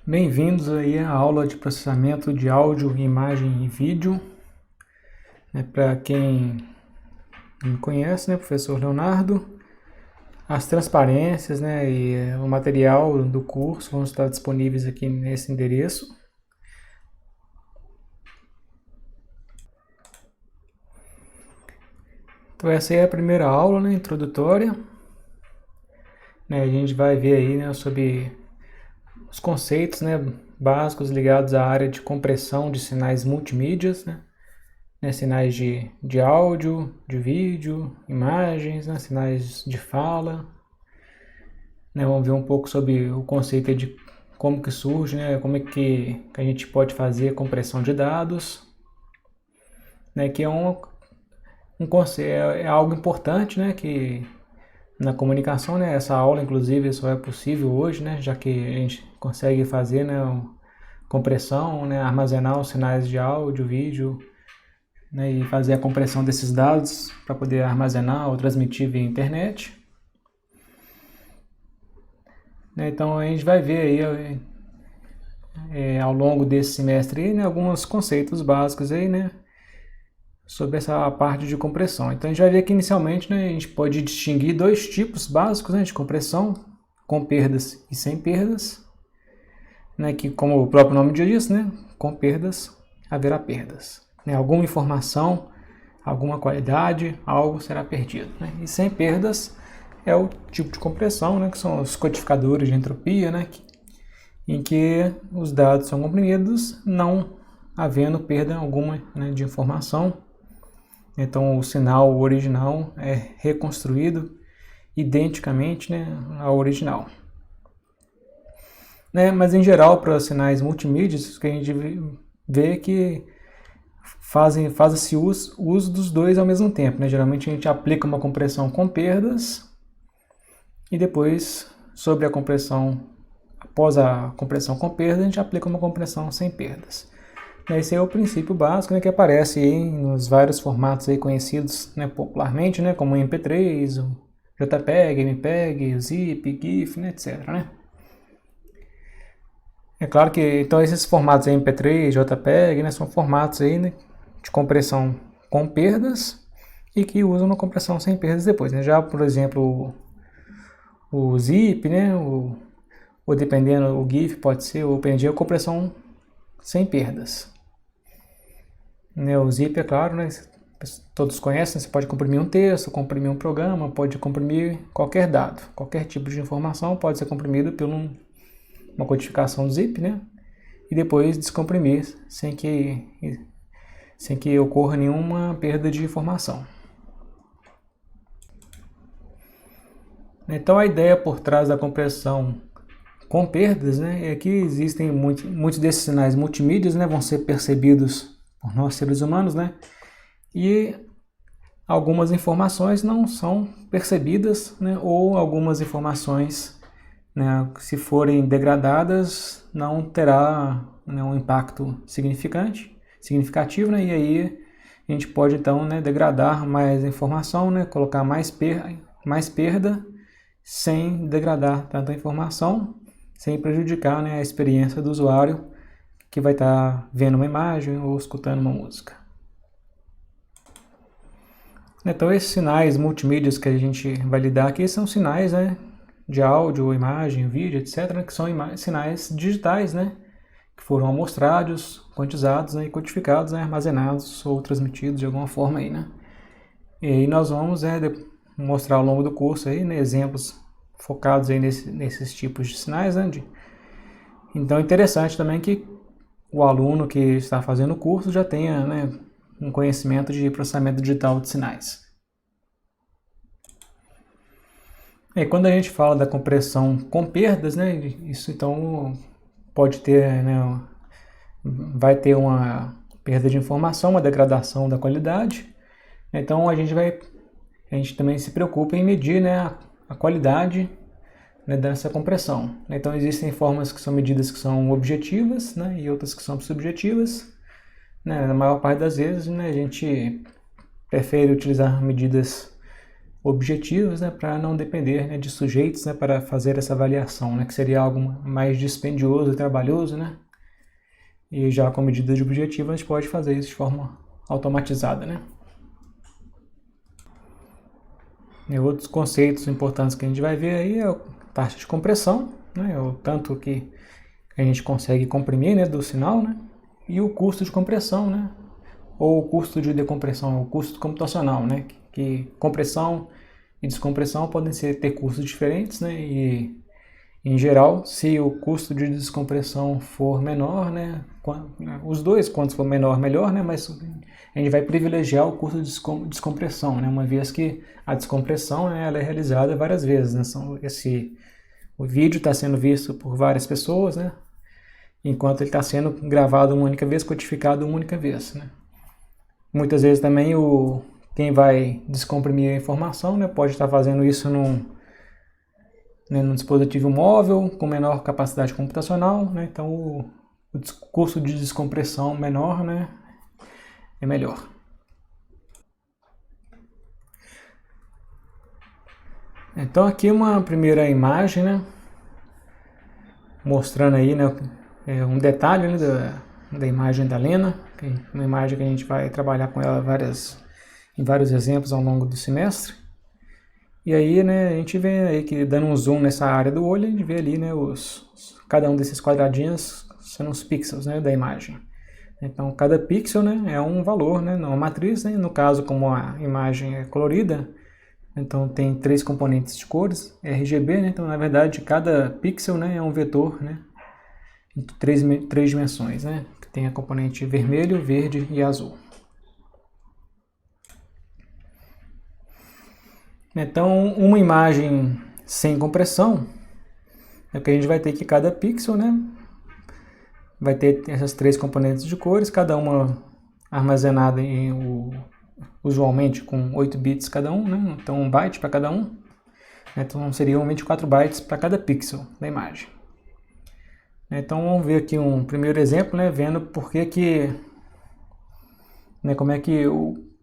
Bem-vindos aí à aula de processamento de áudio, imagem e vídeo. Para quem não me conhece, professor Leonardo, as transparências e o material do curso vão estar disponíveis aqui nesse endereço. Então essa aí é a primeira aula, introdutória. A gente vai ver aí sobre os conceitos básicos ligados à área de compressão de sinais multimídias, sinais de áudio, de vídeo, imagens, sinais de fala. Vamos ver um pouco sobre o conceito de como que surge, como é que a gente pode fazer a compressão de dados, que é um conceito, é algo importante, que na comunicação, essa aula inclusive só é possível hoje, já que a gente consegue fazer compressão, armazenar os sinais de áudio, vídeo, e fazer a compressão desses dados para poder armazenar ou transmitir via internet. Então a gente vai ver aí ao longo desse semestre aí, alguns conceitos básicos aí, sobre essa parte de compressão. Então a gente vai ver que inicialmente a gente pode distinguir dois tipos básicos de compressão, com perdas e sem perdas, que como o próprio nome diz, com perdas haverá perdas. Alguma informação, alguma qualidade, algo será perdido. E sem perdas é o tipo de compressão, que são os codificadores de entropia, em que os dados são comprimidos não havendo perda alguma de informação. Então o sinal original é reconstruído identicamente ao original. Mas em geral, para sinais multimídias, o que a gente vê é que faz-se uso dos dois ao mesmo tempo. Geralmente a gente aplica uma compressão com perdas e depois, sobre a compressão, após a compressão com perdas, a gente aplica uma compressão sem perdas. Esse é o princípio básico que aparece aí nos vários formatos aí conhecidos popularmente, como o MP3, o JPEG, MPEG, o ZIP, GIF, etc. É claro que então esses formatos aí, MP3, JPEG, são formatos aí, de compressão com perdas e que usam uma compressão sem perdas depois. Já, por exemplo, o ZIP, ou dependendo, o GIF pode ser, o PNG, a compressão sem perdas. O ZIP, é claro, todos conhecem, você pode comprimir um texto, comprimir um programa, pode comprimir qualquer dado, qualquer tipo de informação pode ser comprimido por uma codificação do ZIP, e depois descomprimir sem que ocorra nenhuma perda de informação. Então a ideia por trás da compressão com perdas é que existem muitos desses sinais multimídias vão ser percebidos por nós seres humanos, e algumas informações não são percebidas, ou algumas informações, se forem degradadas, não terá um impacto significativo, e aí a gente pode então degradar mais informação, colocar mais perda, sem degradar tanta informação, sem prejudicar a experiência do usuário que vai estar vendo uma imagem ou escutando uma música. Então esses sinais multimídias que a gente vai lidar aqui são sinais de áudio, imagem, vídeo, etc., que são sinais digitais, que foram amostrados, quantizados e codificados, armazenados ou transmitidos de alguma forma aí, E aí nós vamos mostrar ao longo do curso aí, exemplos focados aí nesses tipos de sinais, Então é interessante também que o aluno que está fazendo o curso já tenha um conhecimento de processamento digital de sinais. E quando a gente fala da compressão com perdas, isso então pode ter, vai ter uma perda de informação, uma degradação da qualidade. Então a gente também se preocupa em medir a qualidade dessa compressão. Então existem formas que são medidas que são objetivas, e outras que são subjetivas. Na maior parte das vezes a gente prefere utilizar medidas objetivos, né, para não depender, né, de sujeitos, né, para fazer essa avaliação, né, que seria algo mais dispendioso e trabalhoso, né? E já com medida de objetivo a gente pode fazer isso de forma automatizada, né? E outros conceitos importantes que a gente vai ver aí é a taxa de compressão, né, o tanto que a gente consegue comprimir, né, do sinal, né, e o custo de compressão, né, ou o custo de decompressão, o custo computacional, né, que compressão e descompressão podem ter custos diferentes, né, e em geral, se o custo de descompressão for menor, né, os dois, quanto for menor, melhor, né, mas a gente vai privilegiar o custo de descompressão, né, uma vez que a descompressão, né, ela é realizada várias vezes, né, o vídeo está sendo visto por várias pessoas, né, enquanto ele está sendo gravado uma única vez, codificado uma única vez, né. Muitas vezes também quem vai descomprimir a informação, né, pode estar fazendo isso num dispositivo móvel com menor capacidade computacional, né, então o custo de descompressão menor, né, é melhor. Então aqui uma primeira imagem, né, mostrando aí, né, um detalhe, né, da imagem da Lena, uma imagem que a gente vai trabalhar com ela em vários exemplos ao longo do semestre. E aí, né, a gente vê aí que dando um zoom nessa área do olho, a gente vê ali, né, cada um desses quadradinhos sendo os pixels, né, da imagem. Então, cada pixel, né, é um valor, né, uma matriz, né, no caso, como a imagem é colorida, então tem 3 componentes de cores, RGB, né, então na verdade cada pixel, né, é um vetor, né, em 3 dimensões, né, que tem a componente vermelho, verde e azul. Então, uma imagem sem compressão é que a gente vai ter que cada pixel, né, vai ter essas 3 componentes de cores, cada uma armazenada usualmente com 8 bits cada um, né, então 1 byte para cada um. Então seriam 24 bytes para cada pixel da imagem. Então vamos ver aqui um primeiro exemplo, né, vendo né,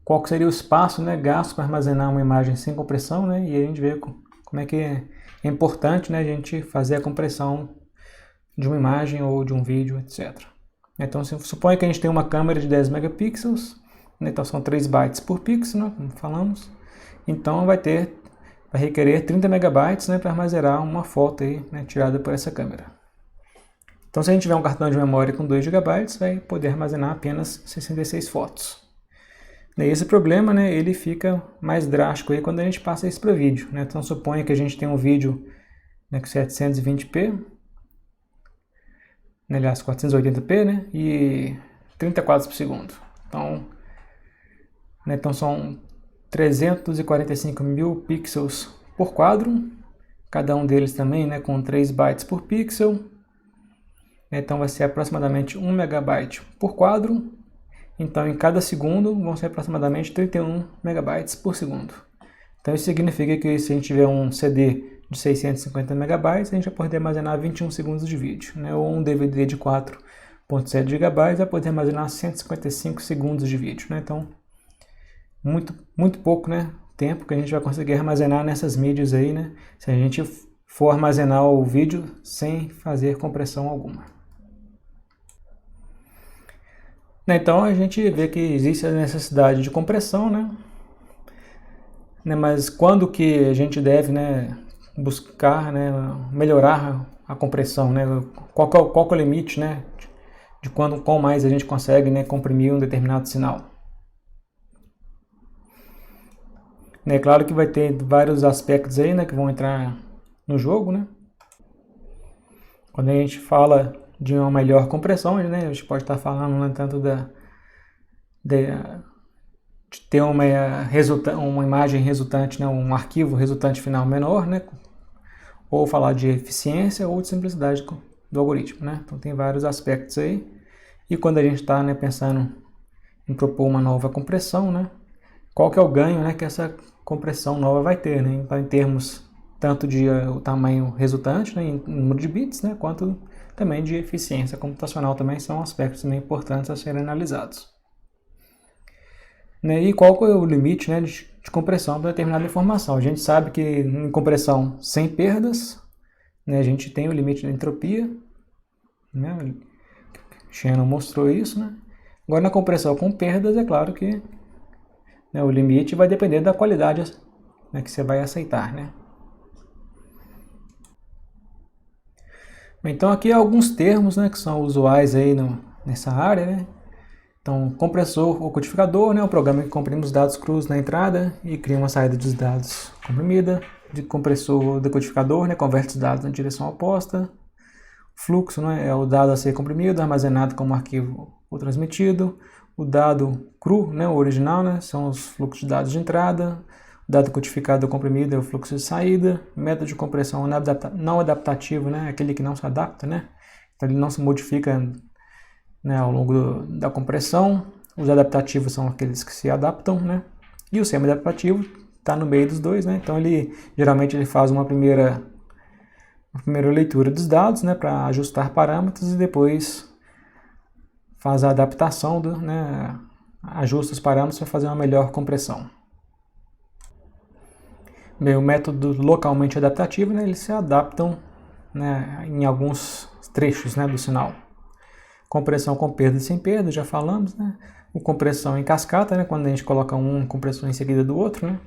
qual que seria o espaço, né, gasto para armazenar uma imagem sem compressão, né, e a gente vê como é que é importante, né, a gente fazer a compressão de uma imagem ou de um vídeo, etc. Então suponha que a gente tem uma câmera de 10 megapixels, né, então são 3 bytes por pixel, né, como falamos, então vai requerer 30 megabytes, né, para armazenar uma foto aí, né, tirada por essa câmera. Então se a gente tiver um cartão de memória com 2 GB, vai poder armazenar apenas 66 fotos. E esse problema, né, ele fica mais drástico aí quando a gente passa isso para vídeo, né? Então suponha que a gente tem um vídeo, né, com 720p, né, aliás 480p, né, e 30 quadros por segundo. Então são 345 mil pixels por quadro, cada um deles também, né, com 3 bytes por pixel. Então vai ser aproximadamente 1 megabyte por quadro. Então em cada segundo vão ser aproximadamente 31 megabytes por segundo. Então isso significa que se a gente tiver um CD de 650 megabytes, a gente vai poder armazenar 21 segundos de vídeo, né? Ou um DVD de 4.7 GB vai poder armazenar 155 segundos de vídeo, né? Então muito pouco, né, tempo que a gente vai conseguir armazenar nessas mídias aí, né, se a gente for armazenar o vídeo sem fazer compressão alguma. Então a gente vê que existe a necessidade de compressão, né, mas quando que a gente deve, né, buscar, né, melhorar a compressão, né, qual que é o limite, né, de qual mais a gente consegue, né, comprimir um determinado sinal. É claro que vai ter vários aspectos aí, né, que vão entrar no jogo, né. Quando a gente fala de uma melhor compressão, né, a gente pode estar falando, né, tanto de ter uma imagem resultante, né, um arquivo resultante final menor, né, ou falar de eficiência ou de simplicidade do algoritmo, né. Então tem vários aspectos aí. E quando a gente está, né, pensando em propor uma nova compressão, né, qual que é o ganho, né, que essa compressão nova vai ter, né? Então, em termos tanto de o tamanho resultante, né, em número de bits, né, quanto também de eficiência computacional, também são aspectos também importantes a serem analisados. Né, e qual que é o limite, né, de de compressão para determinada informação. A gente sabe que em compressão sem perdas, né, a gente tem o limite da entropia, né? Shannon mostrou isso, né? Agora na compressão com perdas, é claro que, né, o limite vai depender da qualidade, né, que você vai aceitar, né? Então aqui alguns termos, né, que são usuais aí nessa área, né? Então, compressor ou codificador, né, é um programa que comprime os dados crus na entrada e cria uma saída dos dados comprimida. De compressor ou decodificador, né, converte os dados na direção oposta. Fluxo, né, é o dado a ser comprimido, armazenado como arquivo ou transmitido. O dado cru, né, o original, né, são os fluxos de dados de entrada. O dado codificado ou comprimido é o fluxo de saída. Método de compressão não adaptativo, né, é aquele que não se adapta, né, então ele não se modifica, né, ao longo da compressão. Os adaptativos são aqueles que se adaptam, né, e o semi-adaptativo está no meio dos dois, né, então geralmente ele faz uma primeira leitura dos dados, né, para ajustar parâmetros e depois faz a adaptação, né, ajusta os parâmetros para fazer uma melhor compressão. Bem, o método localmente adaptativo, né, eles se adaptam, né, em alguns trechos, né, do sinal. Compressão com perda e sem perda, já falamos, né? O compressão em cascata, né? Quando a gente coloca um compressor em seguida do outro, né?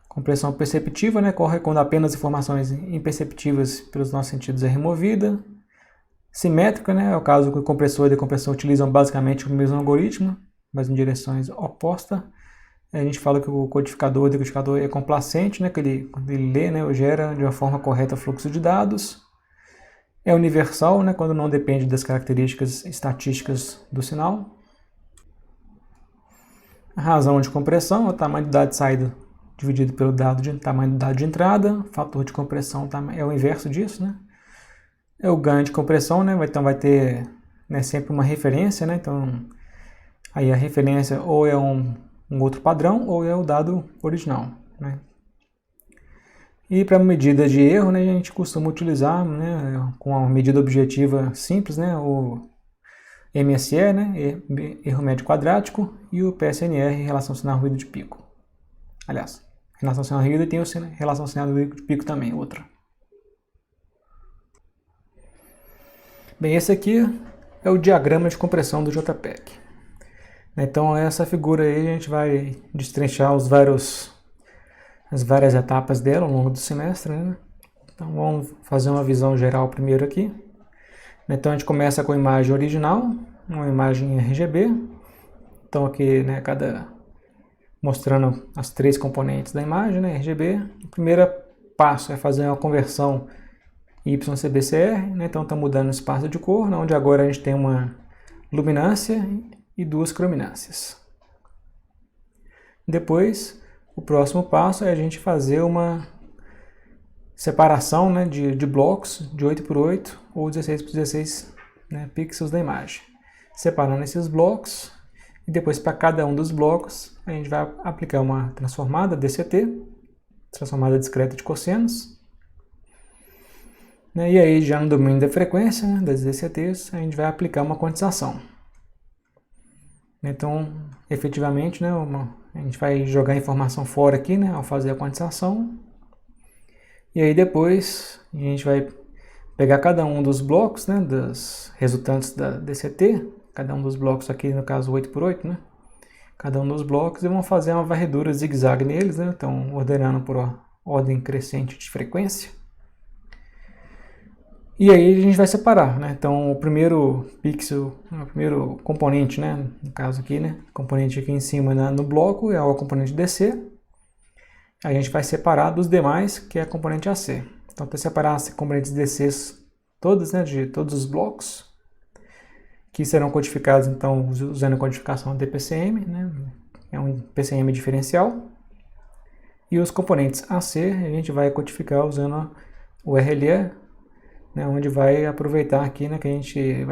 Compressão perceptiva, né? Ocorre quando apenas informações imperceptíveis pelos nossos sentidos é removida. Simétrica, né? É o caso que o compressor e a decompressão utilizam basicamente o mesmo algoritmo, mas em direções opostas. A gente fala que o codificador e o decodificador é complacente, né? Que ele lê, né? Ou gera de uma forma correta o fluxo de dados. É universal, né, quando não depende das características estatísticas do sinal. A razão de compressão é o tamanho do dado de saída dividido pelo tamanho do dado de entrada. O fator de compressão é o inverso disso, né? É o ganho de compressão, né? Então vai ter, né, sempre uma referência, né? Então aí a referência ou é um outro padrão ou é o dado original, né? E para medida de erro, né, a gente costuma utilizar, né, com a medida objetiva simples, né, o MSE, né, erro médio quadrático, e o PSNR, relação sinal-ruído de pico. Aliás, relação sinal-ruído e tem o relação sinal-ruído de pico também, outra. Bem, esse aqui é o diagrama de compressão do JPEG. Então, essa figura aí a gente vai destrinchar as várias etapas dela ao longo do semestre, né? Então vamos fazer uma visão geral primeiro aqui. Então a gente começa com a imagem original, uma imagem RGB. Então aqui, né, mostrando as três componentes da imagem, né, RGB. O primeiro passo é fazer uma conversão YCBCR, né? Então está mudando o espaço de cor, onde agora a gente tem uma luminância e duas crominâncias. Depois, o próximo passo é a gente fazer uma separação, né, de blocos de 8x8 ou 16x16, né, pixels da imagem. Separando esses blocos, e depois para cada um dos blocos a gente vai aplicar uma transformada DCT, transformada discreta de cossenos. Né, e aí já no domínio da frequência, né, das DCTs, a gente vai aplicar uma quantização. Então, efetivamente, né, a gente vai jogar a informação fora aqui, né, ao fazer a quantização. E aí depois a gente vai pegar cada um dos blocos, né, dos resultantes da DCT, cada um dos blocos aqui, no caso 8x8, né, cada um dos blocos, e vamos fazer uma varredura zigue-zague neles, né, então ordenando por ordem crescente de frequência. E aí a gente vai separar, né? Então o primeiro pixel, o primeiro componente, né? No caso aqui, né? Componente aqui em cima no bloco é o componente DC. A gente vai separar dos demais, que é a componente AC. Então para separar as componentes DCs todas, né? De todos os blocos, que serão codificados então usando a codificação DPCM, né? É um PCM diferencial. E os componentes AC a gente vai codificar usando o RLE, né, onde vai aproveitar aqui, né, que a gente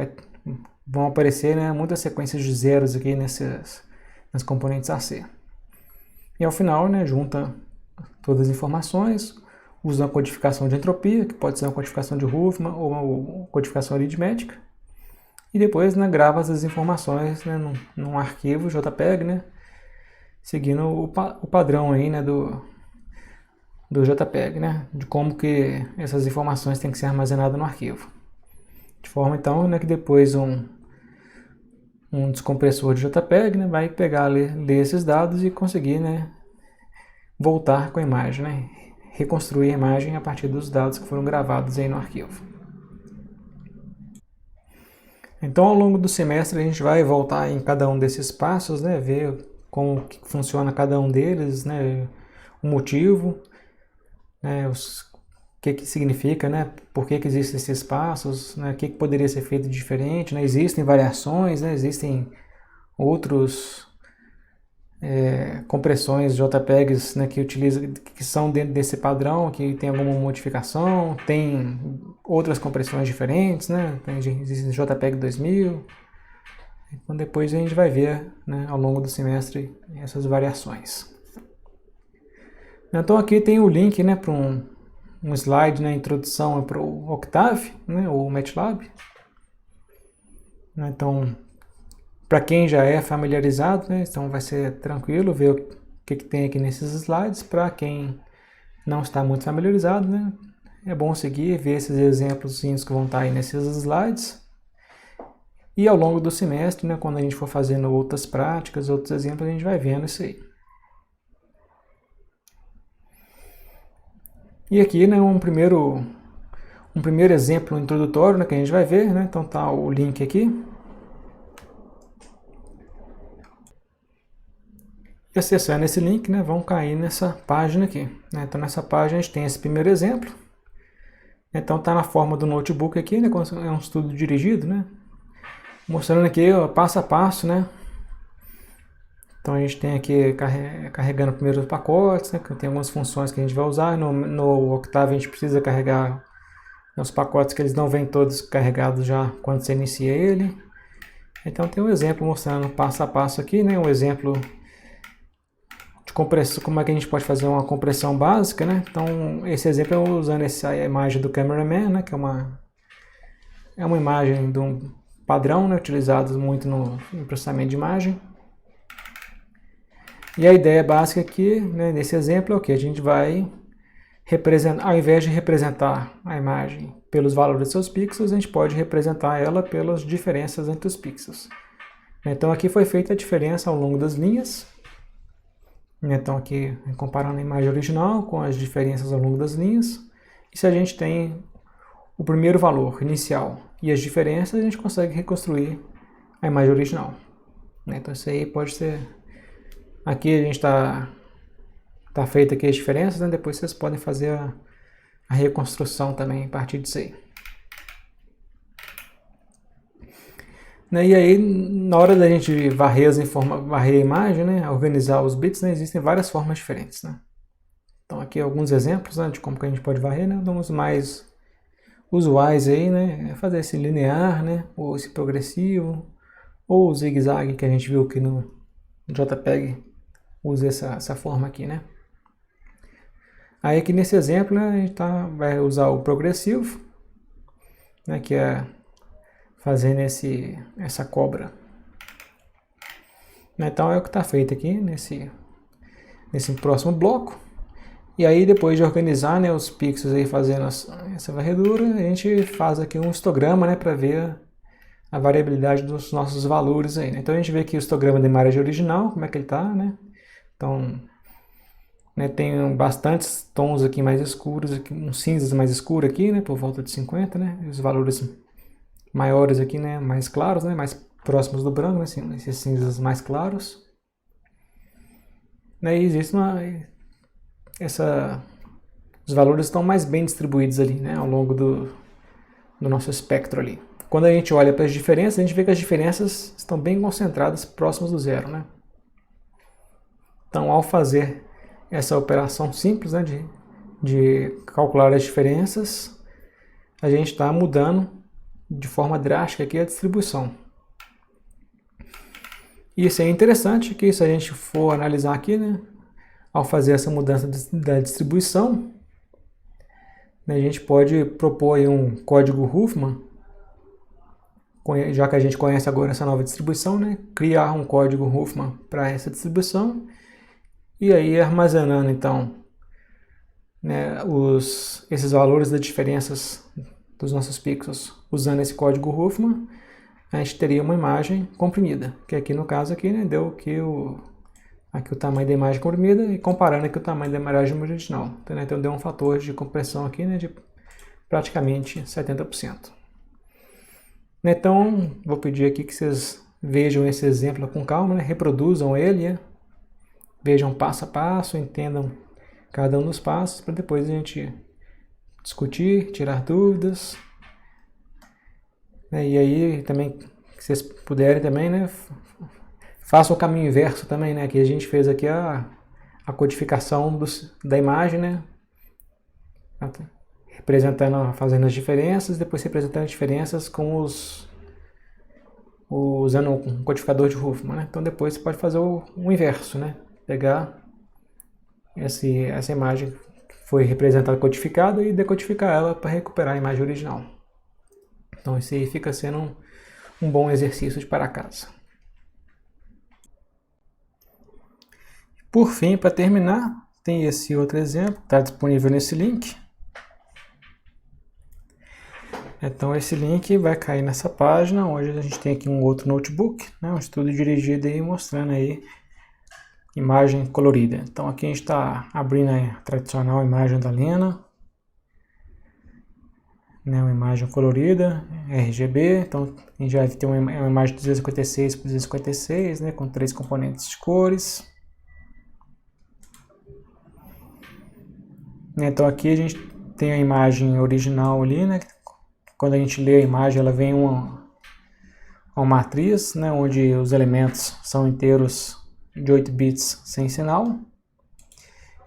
vão aparecer, né, muitas sequências de zeros aqui nas componentes AC. E ao final, né, junta todas as informações, usa a codificação de entropia, que pode ser uma codificação de Huffman ou uma codificação aritmética, e depois, né, grava essas informações, né, num arquivo JPEG, né, seguindo o padrão aí, né, do JPEG, né, de como que essas informações têm que ser armazenadas no arquivo. De forma então, né, que depois um descompressor de JPEG, né, vai pegar, ler esses dados e conseguir, né, voltar com a imagem, né, reconstruir a imagem a partir dos dados que foram gravados aí no arquivo. Então, ao longo do semestre, a gente vai voltar em cada um desses passos, né, ver como que funciona cada um deles, né, o motivo, né, o que significa, né, por que existem esses passos, né, o que poderia ser feito diferente, né, existem variações, né, existem outros compressões JPEGs, né, que são dentro desse padrão, que tem alguma modificação, tem outras compressões diferentes, né, existe JPEG 2000, então depois a gente vai ver, né, ao longo do semestre essas variações. Então aqui tem o link, né, para um slide, né, introdução para o Octave, né, ou MATLAB. Então, para quem já é familiarizado, né, então vai ser tranquilo ver o que tem aqui nesses slides. Para quem não está muito familiarizado, né, é bom seguir, ver esses exemplos que vão estar aí nesses slides. E ao longo do semestre, né, quando a gente for fazendo outras práticas, outros exemplos, a gente vai vendo isso aí. E aqui, né, um primeiro exemplo introdutório, né, que a gente vai ver, né, então tá o link aqui. E acessando esse link, né, vão cair nessa página aqui. Né? Então nessa página a gente tem esse primeiro exemplo. Então está na forma do notebook aqui, né, é um estudo dirigido, né, mostrando aqui ó, passo a passo, né. Então a gente tem aqui carregando primeiro os pacotes, né, que tem algumas funções que a gente vai usar. No Octave a gente precisa carregar os pacotes que eles não vêm todos carregados já quando você inicia ele. Então tem um exemplo mostrando passo a passo aqui, né, um exemplo de compressão, como é que a gente pode fazer uma compressão básica, né. Então esse exemplo é usando essa imagem do cameraman, né, que é uma imagem de um padrão, né, utilizado muito no processamento de imagem. E a ideia básica aqui, né, nesse exemplo, é o que? A gente vai representar, ao invés de representar a imagem pelos valores de seus pixels, a gente pode representar ela pelas diferenças entre os pixels. Então aqui foi feita a diferença ao longo das linhas. Então aqui, comparando a imagem original com as diferenças ao longo das linhas. E se a gente tem o primeiro valor inicial e as diferenças, a gente consegue reconstruir a imagem original. Então isso aí pode ser... Aqui a gente tá feita aqui as diferenças, né? Depois vocês podem fazer a reconstrução também a partir disso aí. E aí, na hora da gente varrer a imagem, né? Organizar os bits, né? Existem várias formas diferentes, né? Então aqui alguns exemplos, né? De como que a gente pode varrer, né? Então os mais usuais aí, né? É fazer esse linear, né? Ou esse progressivo, ou o zigue-zague que a gente viu aqui no JPEG. Usa essa forma aqui, né? Aí aqui nesse exemplo, né, a gente vai usar o progressivo, né, que é fazendo essa cobra. Então é o que está feito aqui nesse próximo bloco. E aí depois de organizar, né, os pixels aí fazendo essa varredura, a gente faz aqui um histograma, né, para ver a variabilidade dos nossos valores aí, né? Então a gente vê aqui o histograma da imagem original, como é que ele está, né? Então, né, tem bastantes tons aqui mais escuros, aqui, uns cinzas mais escuros aqui, né, por volta de 50, né, e os valores maiores aqui, né, mais claros, né, mais próximos do branco, né, esses cinzas mais claros. E existe os valores estão mais bem distribuídos ali, né, ao longo do nosso espectro ali. Quando a gente olha para as diferenças, a gente vê que as diferenças estão bem concentradas próximas do zero, né. Então, ao fazer essa operação simples, né, de calcular as diferenças, a gente está mudando de forma drástica aqui a distribuição. E isso é interessante, que se a gente for analisar aqui, né, ao fazer essa mudança da distribuição, né, a gente pode propor aí um código Huffman, já que a gente conhece agora essa nova distribuição, né, criar um código Huffman para essa distribuição e aí armazenando então, né, esses valores das diferenças dos nossos pixels usando esse código Huffman, a gente teria uma imagem comprimida, que aqui no caso aqui, né, deu que aqui o tamanho da imagem comprimida e comparando aqui o tamanho da imagem original. Então deu um fator de compressão aqui, né, de praticamente 70%. Então vou pedir aqui que vocês vejam esse exemplo com calma, né, reproduzam ele, vejam passo a passo, entendam cada um dos passos para depois a gente discutir, tirar dúvidas. E aí também, se vocês puderem também, né, façam o caminho inverso também, né, que a gente fez aqui a codificação da imagem, né, representando, fazendo as diferenças, depois representando as diferenças com usando um codificador de Huffman, né? Então depois você pode fazer o inverso, né, pegar essa imagem que foi representada codificada e decodificar ela para recuperar a imagem original. Então isso aí fica sendo um bom exercício de para casa. Por fim, para terminar, tem esse outro exemplo, está disponível nesse link. Então esse link vai cair nessa página, onde a gente tem aqui um outro notebook, né, um estudo dirigido aí mostrando aí imagem colorida. Então aqui a gente está abrindo a tradicional imagem da Lena, né, uma imagem colorida, RGB. Então a gente vai ter uma imagem de 256 por 256, né, com 3 componentes de cores. Então aqui a gente tem a imagem original ali, né? Quando a gente lê a imagem, ela vem uma matriz, né, onde os elementos são inteiros de 8 bits sem sinal.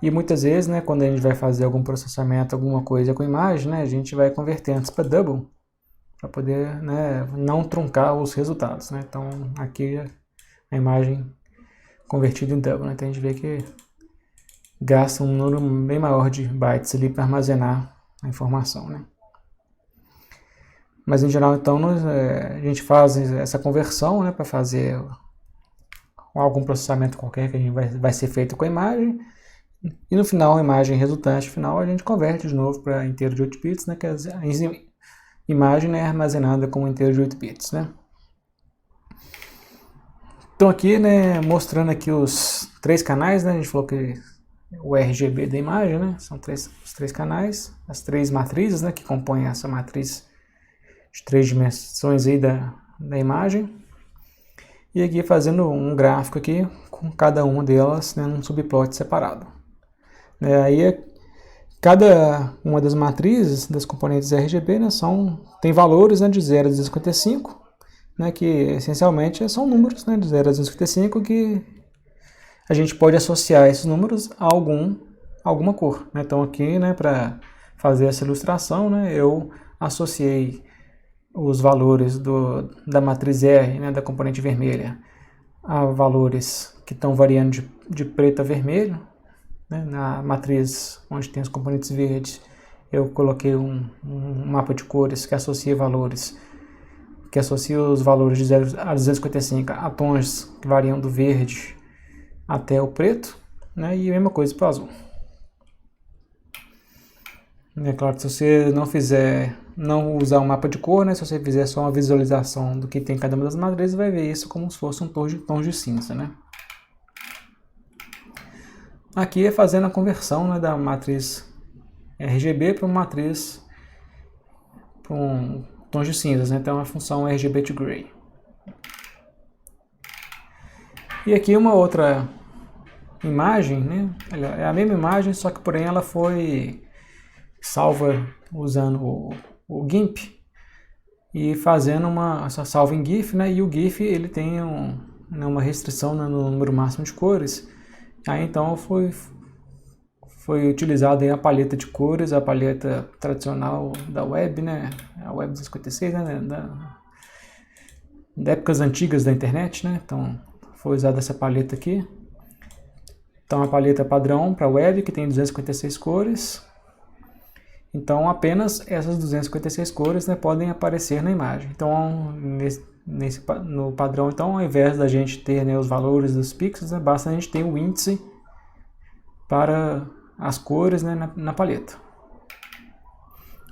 E muitas vezes, né, quando a gente vai fazer algum processamento, alguma coisa com imagem, né, a gente vai converter antes para double, para poder, né, não truncar os resultados, né? Então aqui a imagem convertida em double, né? Então a gente vê que gasta um número bem maior de bytes ali para armazenar a informação, né? Mas em geral, então, a gente faz essa conversão, né, para fazer algum processamento qualquer que a gente vai ser feito com a imagem. E no final, a imagem resultante final, a gente converte de novo para inteiro de 8 bits, né, que a imagem é armazenada como inteiro de 8 bits, né. Então aqui, né, mostrando aqui os 3 canais, né, a gente falou que o RGB da imagem, né, são os 3 canais, as 3 matrizes, né, que compõem essa matriz de 3 dimensões aí da imagem. E aqui fazendo um gráfico aqui com cada uma delas, né, num subplot separado. Aí cada uma das matrizes, das componentes RGB, né, tem valores, né, de 0 a 255, né, que essencialmente são números, né, de 0 a 255 que a gente pode associar esses números a alguma cor, né? Então aqui, né, para fazer essa ilustração, né, eu associei os valores da matriz R, né, da componente vermelha, a valores que estão variando de preto a vermelho, né? Na matriz onde tem os componentes verdes, eu coloquei um mapa de cores que associa os valores de 0 a 255 a tons que variam do verde até o preto, né? E a mesma coisa para o azul. É claro que se você não usar um mapa de cor, né, se você fizer só uma visualização do que tem em cada uma das matrizes, vai ver isso como se fosse um tom de cinza, né? Aqui é fazendo a conversão, né, da matriz RGB para uma um tom de cinzas, né? Então é a função RGB to Gray. E aqui uma outra imagem, né? É a mesma imagem, só que porém ela foi salva usando o GIMP e fazendo essa salva em GIF, né? E o GIF ele tem uma restrição, né, no número máximo de cores. Aí então foi utilizada aí a paleta de cores, a paleta tradicional da web, né? A web 256, né? Da épocas antigas da internet, né? Então foi usada essa paleta aqui. Então a paleta padrão para web que tem 256 cores. Então apenas essas 256 cores, né, podem aparecer na imagem. Então no padrão, então, ao invés da gente ter, né, os valores dos pixels, né, basta a gente ter o índice para as cores, né, na paleta.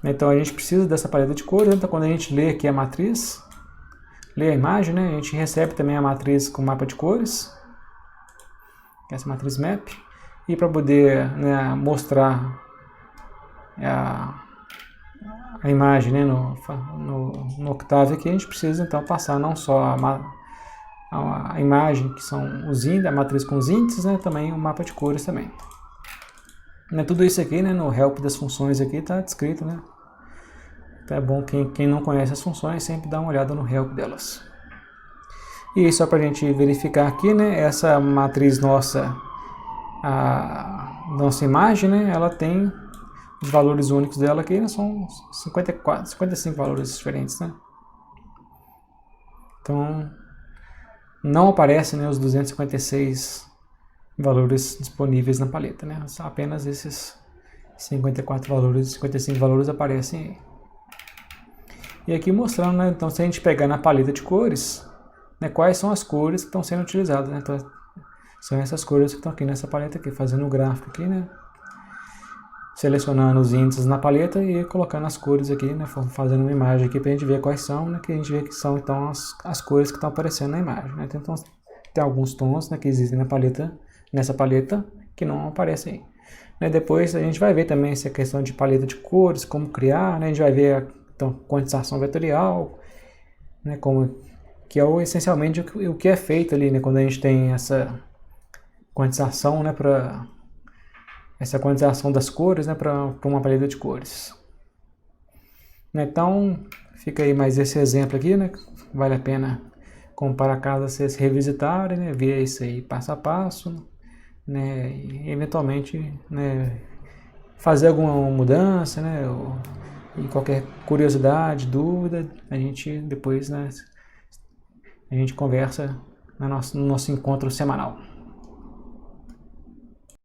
Então a gente precisa dessa paleta de cores. Então quando a gente lê aqui a matriz, lê a imagem, né, a gente recebe também a matriz com mapa de cores, essa matriz map, e para poder, né, mostrar a imagem, né, no Octave aqui, a gente precisa então passar não só a imagem, que são os índices, a matriz com os índices, né, também o mapa de cores também. Né, tudo isso aqui, né, no help das funções aqui está descrito, né. Então é bom quem não conhece as funções sempre dá uma olhada no help delas. E só para a gente verificar aqui, né, essa matriz nossa, a nossa imagem, né, ela tem os valores únicos dela aqui, né, são 55 valores diferentes, né. Então não aparecem, né, os 256 valores disponíveis na paleta, né, apenas esses 54 valores, 55 valores aparecem aí. E aqui mostrando, né, então se a gente pegar na paleta de cores, né, quais são as cores que estão sendo utilizadas, né, então são essas cores que estão aqui nessa paleta aqui, fazendo o gráfico aqui, né, selecionando os índices na paleta e colocando as cores aqui, né, fazendo uma imagem aqui para a gente ver quais são, né, que a gente vê que são então as cores que estão aparecendo na imagem, né, então tem alguns tons, né, que existem na paleta, nessa paleta que não aparecem aí. Né, depois a gente vai ver também essa questão de paleta de cores, como criar, né, a gente vai ver então quantização vetorial, né, que é essencialmente o que é feito ali, né, quando a gente tem essa quantização, né, essa quantização das cores, né, para uma paleta de cores. Então, fica aí mais esse exemplo aqui, né, vale a pena comparar caso vocês revisitarem, né, ver isso aí passo a passo, né, e eventualmente, né, fazer alguma mudança, né, e qualquer curiosidade, dúvida, a gente depois, né, a gente conversa no nosso encontro semanal.